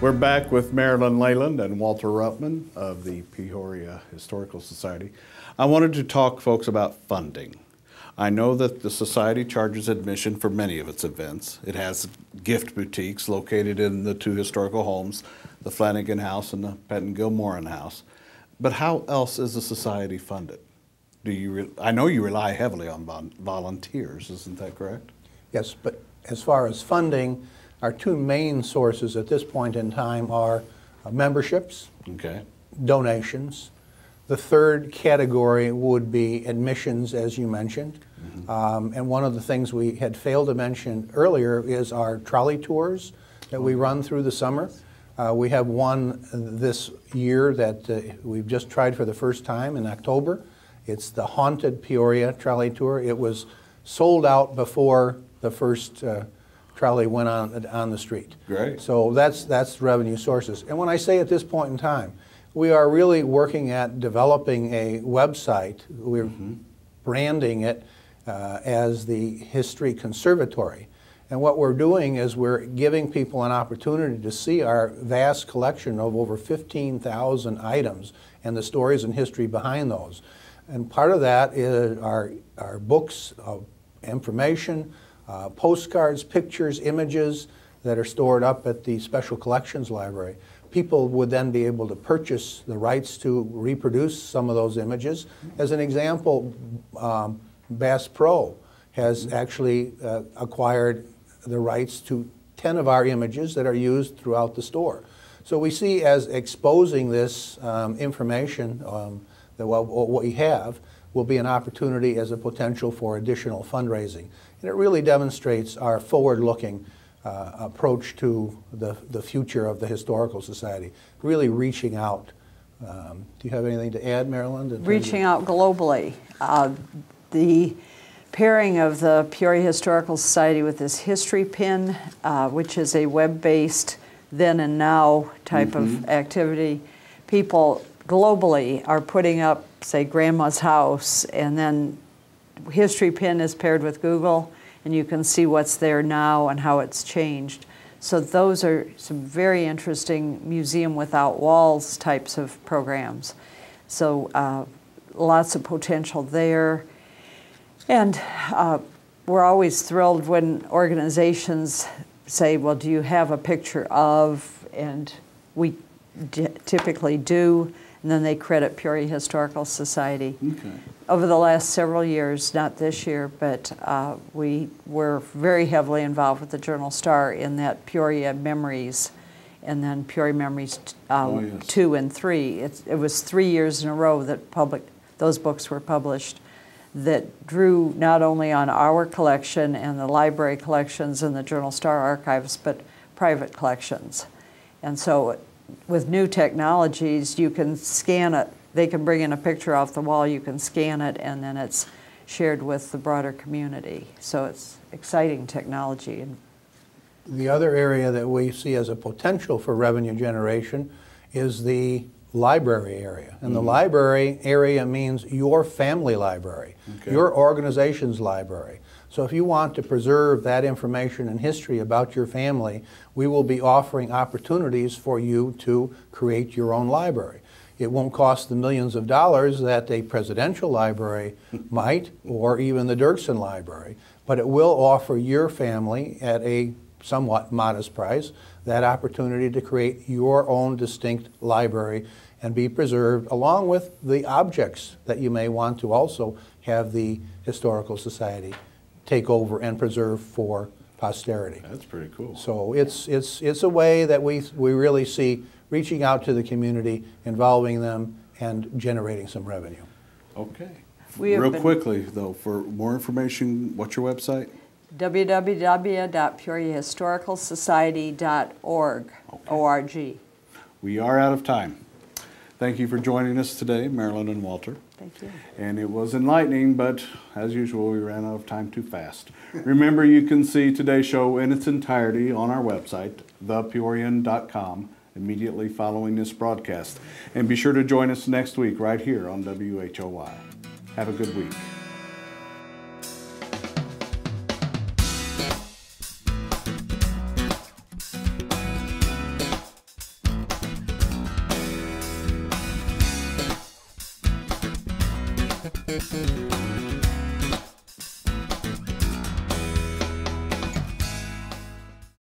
We're back with Marilyn Leyland and Walter Ruppman of the Peoria Historical Society. I wanted to talk, folks, about funding. I know that the Society charges admission for many of its events. It has gift boutiques located in the two historical homes, the Flanagan House and the Pettin-Gilmoran House. But how else is the Society funded? I know you rely heavily on volunteers, isn't that correct? Yes, but as far as funding, our two main sources at this point in time are memberships, donations. The third category would be admissions, as you mentioned. And one of the things we had failed to mention earlier is our trolley tours that we run through the summer. We have one this year that we've just tried for the first time in October. It's the Haunted Peoria Trolley Tour. It was sold out before the first trolley went on the street. Great. So that's revenue sources. And when I say at this point in time, we are really working at developing a website. We're branding it as the History Conservatory. And what we're doing is we're giving people an opportunity to see our vast collection of over 15,000 items and the stories and history behind those. And part of that is our books of information, postcards, pictures, images that are stored up at the Special Collections Library. People would then be able to purchase the rights to reproduce some of those images. As an example, Bass Pro has actually acquired the rights to 10 of our images that are used throughout the store. So we see as exposing this information, that what we have, will be an opportunity as a potential for additional fundraising. And it really demonstrates our forward-looking approach to the future of the Historical Society, really reaching out. Do you have anything to add, Marilyn? Reaching out globally. The pairing of the Peoria Historical Society with this history pin, which is a web-based then and now type of activity, people globally are putting up, say, Grandma's house, and then history pin is paired with Google, and you can see what's there now and how it's changed. So those are some very interesting museum without walls types of programs. So lots of potential there. And we're always thrilled when organizations say, well, do you have a picture of? And we typically do. And then they credit Peoria Historical Society. Over the last several years, not this year, but we were very heavily involved with the Journal-Star in that Peoria Memories, and then Peoria Memories 2 and 3. It was 3 years in a row that those books were published that drew not only on our collection and the library collections and the Journal-Star archives, but private collections. And so with new technologies, you can scan it. They can bring in a picture off the wall, you can scan it, and then it's shared with the broader community. So it's exciting technology. The other area that we see as a potential for revenue generation is the library area. And the library area means your family library, your organization's library. So if you want to preserve that information and history about your family, we will be offering opportunities for you to create your own library. It won't cost the millions of dollars that a presidential library might, or even the Dirksen Library, but it will offer your family at a somewhat modest price that opportunity to create your own distinct library and be preserved along with the objects that you may want to also have the Historical Society take over and preserve for posterity. That's pretty cool. So it's a way that we really see reaching out to the community, involving them, and generating some revenue. Okay. Real quickly, though, for more information, what's your website? www.peoriahistoricalsociety.org. O-R-G. We are out of time. Thank you for joining us today, Marilyn and Walter. Thank you. And it was enlightening, but as usual, we ran out of time too fast. Remember, you can see today's show in its entirety on our website, thepeorian.com, immediately following this broadcast. And be sure to join us next week right here on WHOY. Have a good week. you.